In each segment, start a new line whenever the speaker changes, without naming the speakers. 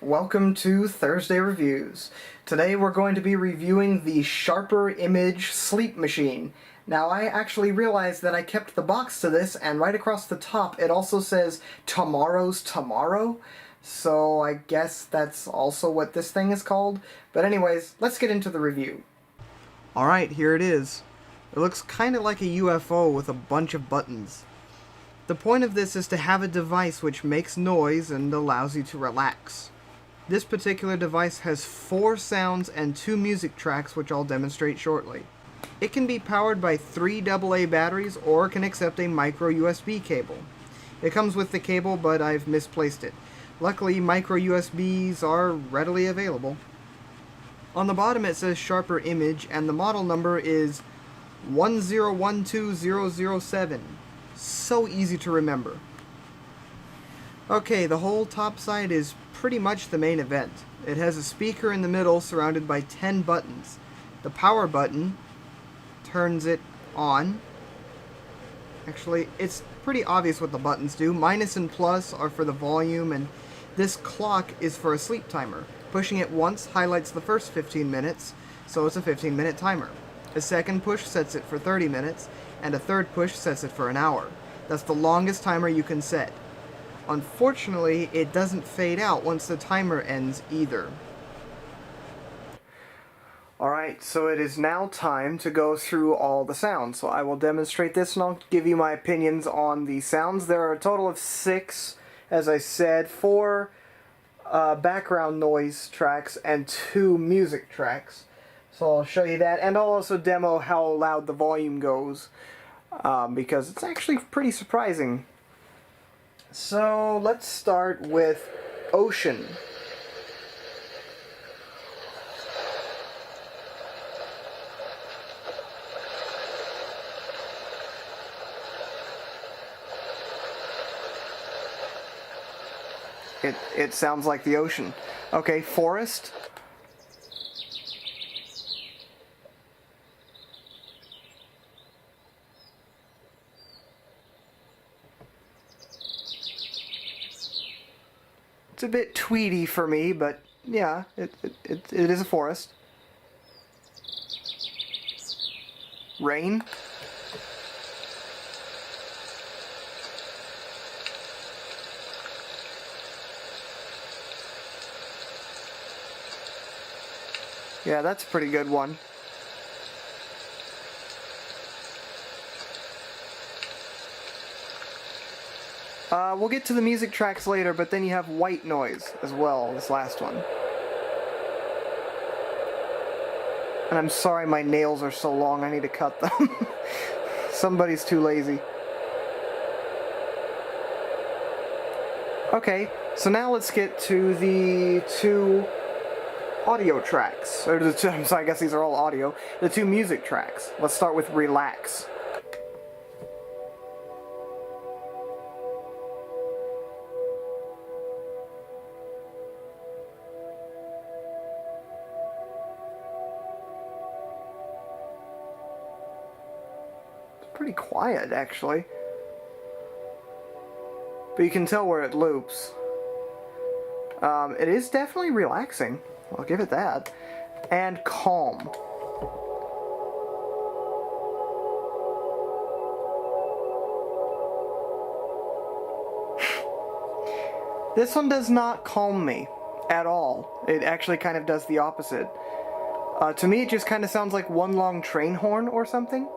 Welcome to Thursday Reviews. Today we're going to be reviewing the Sharper Image Sleep Machine. Now I actually realized that I kept the box to this, and right across the top it also says Tomorrow's Tomorrow, so I guess that's also what this thing is called. But anyways, let's get into the review. Alright, here it is. It looks kind of like a UFO with a bunch of buttons. The point of this is to have a device which makes noise and allows you to relax. This particular device has 4 sounds and 2 music tracks, which I'll demonstrate shortly. It can be powered by 3 AA batteries or can accept a micro USB cable. It comes with the cable, but I've misplaced it. Luckily, micro USBs are readily available. On the bottom it says Sharper Image, and the model number is 1012007. So easy to remember. Okay, the whole top side is pretty much the main event. It has a speaker in the middle surrounded by 10 buttons. The power button turns it on. Actually, it's pretty obvious what the buttons do. Minus and plus are for the volume, and this clock is for a sleep timer. Pushing it once highlights the first 15 minutes, so it's a 15-minute timer. A second push sets it for 30 minutes, and a third push sets it for an hour. That's the longest timer you can set. Unfortunately, it doesn't fade out once the timer ends either. Alright, so it is now time to go through all the sounds. So I will demonstrate this and I'll give you my opinions on the sounds. There are a total of 6, as I said, 4 background noise tracks and 2 music tracks. So I'll show you that, and I'll also demo how loud the volume goes, because it's actually pretty surprising. So let's start with Ocean. It sounds like the ocean. Okay, Forest. It's a bit tweedy for me, but yeah, it is a forest. Rain. Yeah, that's a pretty good one. We'll get to the music tracks later, but then you have white noise as well, this last one. And I'm sorry my nails are so long, I need to cut them. Somebody's too lazy. Okay, so now let's get to the 2 audio tracks. Or the 2, I'm sorry, I guess these are all audio. The 2 music tracks. Let's start with Relax. Pretty quiet, actually. But you can tell where it loops. It is definitely relaxing. I'll give it that. And Calm. This one does not calm me at all. It actually kind of does the opposite. To me, it just kind of sounds like one long train horn or something.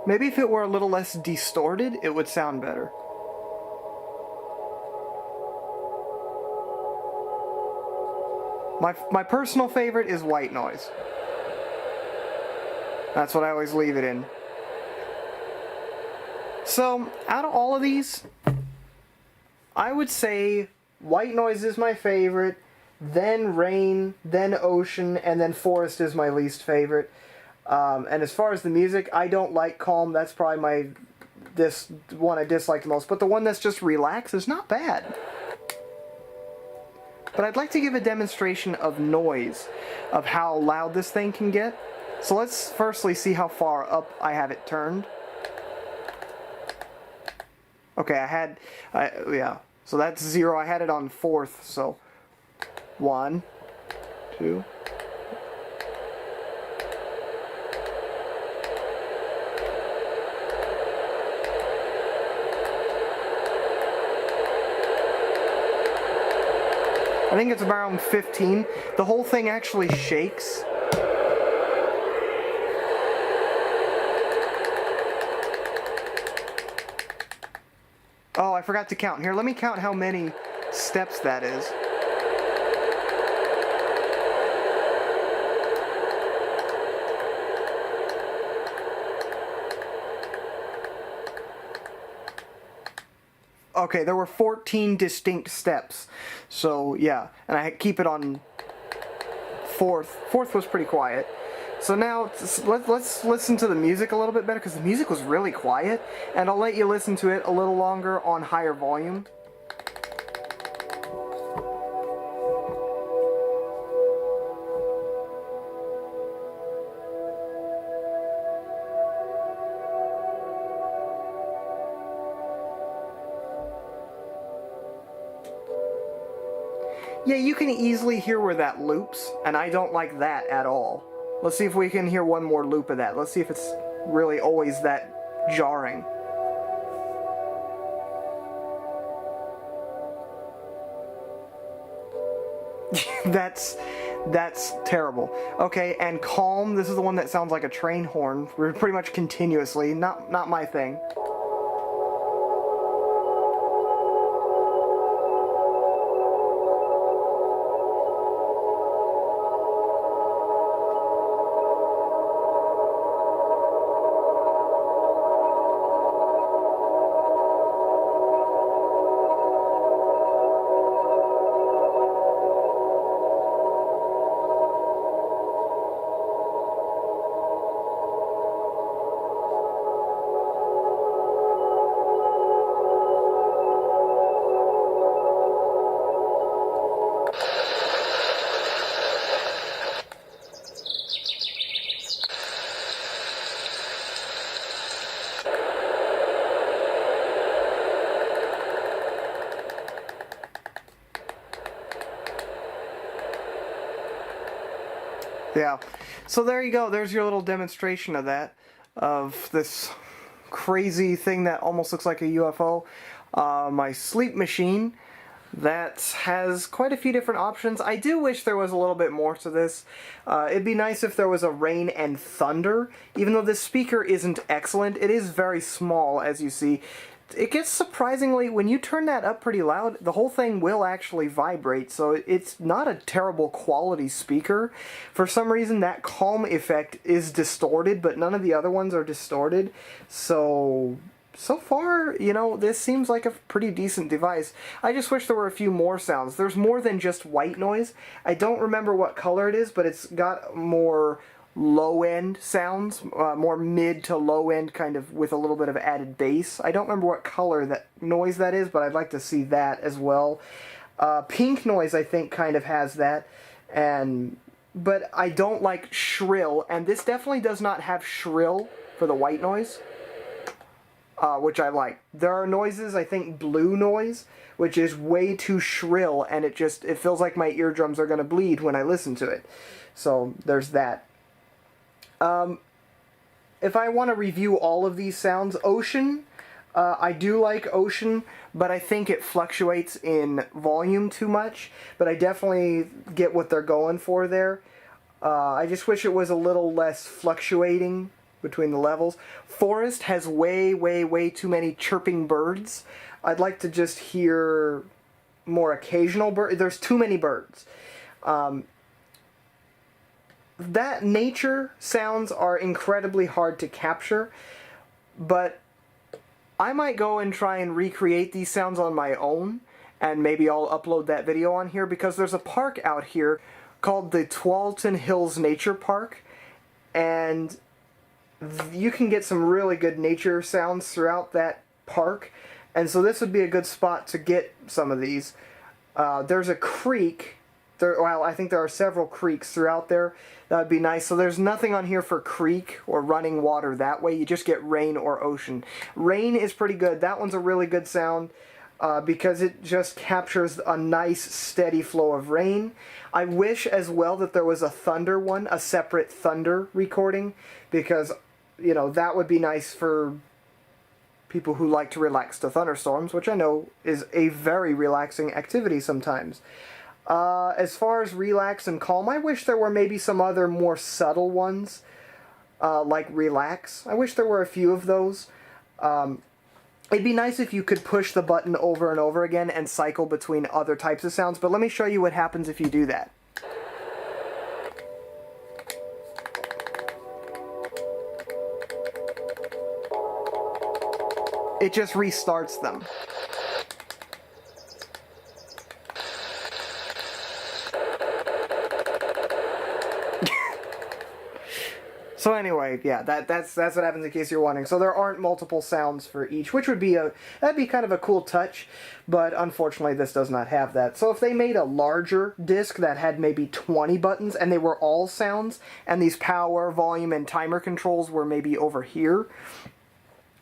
Maybe if it were a little less distorted, it would sound better. My personal favorite is white noise. That's what I always leave it in. So, out of all of these, I would say white noise is my favorite, then rain, then ocean, and then forest is my least favorite. And as far as the music, I don't like Calm. That's probably this one I dislike the most. But the one that's just Relax is not bad. But I'd like to give a demonstration of noise, of how loud this thing can get. So let's firstly see how far up I have it turned. Okay, yeah. So that's 0. I had it on 4th, so 1, 2. I think it's around 15. The whole thing actually shakes. Oh, I forgot to count. Here, let me count how many steps that is. Okay, there were 14 distinct steps. So, yeah, and I keep it on 4th. 4th was pretty quiet. So now, let's listen to the music a little bit better, because the music was really quiet, and I'll let you listen to it a little longer on higher volume. Yeah, you can easily hear where that loops, and I don't like that at all. Let's see if we can hear one more loop of that. Let's see if it's really always that jarring. That's terrible. Okay, and calm, this is the one that sounds like a train horn, pretty much continuously. Not my thing. Yeah, so there you go. There's your little demonstration of that, of this crazy thing that almost looks like a UFO. My sleep machine that has quite a few different options. I do wish there was a little bit more to this. It'd be nice if there was a rain and thunder. Even though this speaker isn't excellent, it is very small, as you see. It gets surprisingly, when you turn that up pretty loud, the whole thing will actually vibrate, so it's not a terrible quality speaker. For some reason, that calm effect is distorted, but none of the other ones are distorted, so far, you know, this seems like a pretty decent device. I just wish there were a few more sounds. There's more than just white noise. I don't remember what color it is, but it's got more low-end sounds, more mid to low-end, kind of with a little bit of added bass. I don't remember what color that noise that is, but I'd like to see that as well. Pink noise, I think, kind of has that, but I don't like shrill, and this definitely does not have shrill for the white noise, which I like. There are noises, I think blue noise, which is way too shrill, and it feels like my eardrums are going to bleed when I listen to it. So there's that. If I want to review all of these sounds, Ocean, I do like Ocean, but I think it fluctuates in volume too much, but I definitely get what they're going for there. I just wish it was a little less fluctuating between the levels. Forest has way, way, way too many chirping birds. I'd like to just hear more occasional birds. There's too many birds. That nature sounds are incredibly hard to capture, but I might go and try and recreate these sounds on my own, and maybe I'll upload that video on here, because there's a park out here called the Tualatin Hills Nature Park, and you can get some really good nature sounds throughout that park, and so this would be a good spot to get some of these. There's a creek Well, I think there are several creeks throughout there. That would be nice. So there's nothing on here for creek or running water that way. You just get rain or ocean. Rain is pretty good. That one's a really good sound because it just captures a nice steady flow of rain. I wish as well that there was a thunder one, a separate thunder recording, because, you know, that would be nice for people who like to relax to thunderstorms, which I know is a very relaxing activity sometimes. As far as relax and calm, I wish there were maybe some other more subtle ones, like relax. I wish there were a few of those. It'd be nice if you could push the button over and over again and cycle between other types of sounds, but let me show you what happens if you do that. It just restarts them. So anyway, yeah, that's what happens in case you're wondering. So there aren't multiple sounds for each, which would be that'd be kind of a cool touch, but unfortunately this does not have that. So if they made a larger disc that had maybe 20 buttons and they were all sounds, and these power, volume, and timer controls were maybe over here,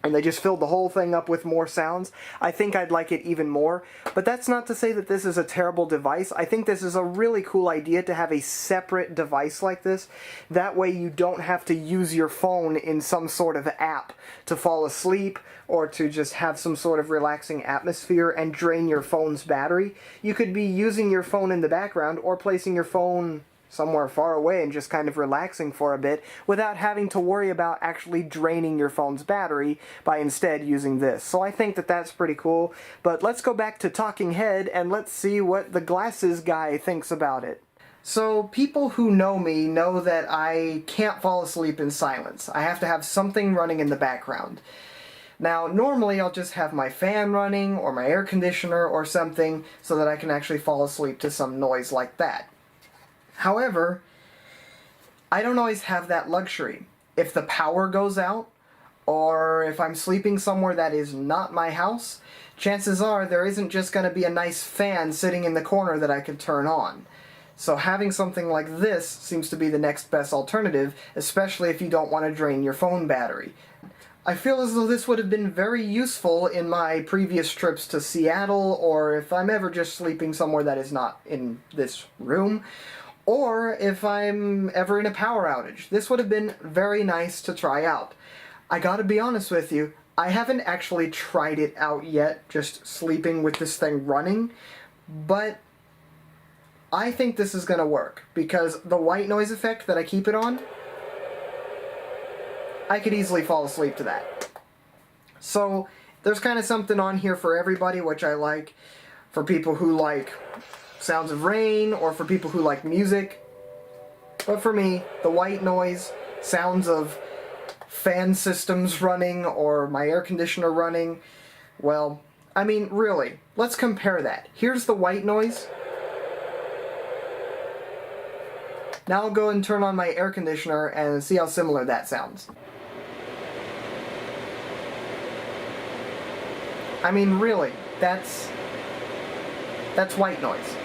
and they just filled the whole thing up with more sounds, I think I'd like it even more. But that's not to say that this is a terrible device. I think this is a really cool idea to have a separate device like this. That way you don't have to use your phone in some sort of app to fall asleep or to just have some sort of relaxing atmosphere and drain your phone's battery. You could be using your phone in the background or placing your phone somewhere far away and just kind of relaxing for a bit without having to worry about actually draining your phone's battery by instead using this. So I think that that's pretty cool. But let's go back to Talking Head and let's see what the glasses guy thinks about it. So people who know me know that I can't fall asleep in silence. I have to have something running in the background. Now, normally I'll just have my fan running or my air conditioner or something so that I can actually fall asleep to some noise like that. However, I don't always have that luxury. If the power goes out, or if I'm sleeping somewhere that is not my house, chances are there isn't just going to be a nice fan sitting in the corner that I could turn on. So having something like this seems to be the next best alternative, especially if you don't want to drain your phone battery. I feel as though this would have been very useful in my previous trips to Seattle, or if I'm ever just sleeping somewhere that is not in this room, or if I'm ever in a power outage. This would have been very nice to try out. I gotta be honest with you, I haven't actually tried it out yet, just sleeping with this thing running, but I think this is gonna work, because the white noise effect that I keep it on, I could easily fall asleep to that. So there's kind of something on here for everybody, which I like. For people who like sounds of rain, or for people who like music. But for me, the white noise, sounds of fan systems running, or my air conditioner running, well, I mean, really, let's compare that. Here's the white noise. Now I'll go and turn on my air conditioner and see how similar that sounds. I mean, really, that's white noise.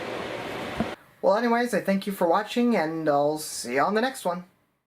Well, anyways, I thank you for watching, and I'll see you on the next one.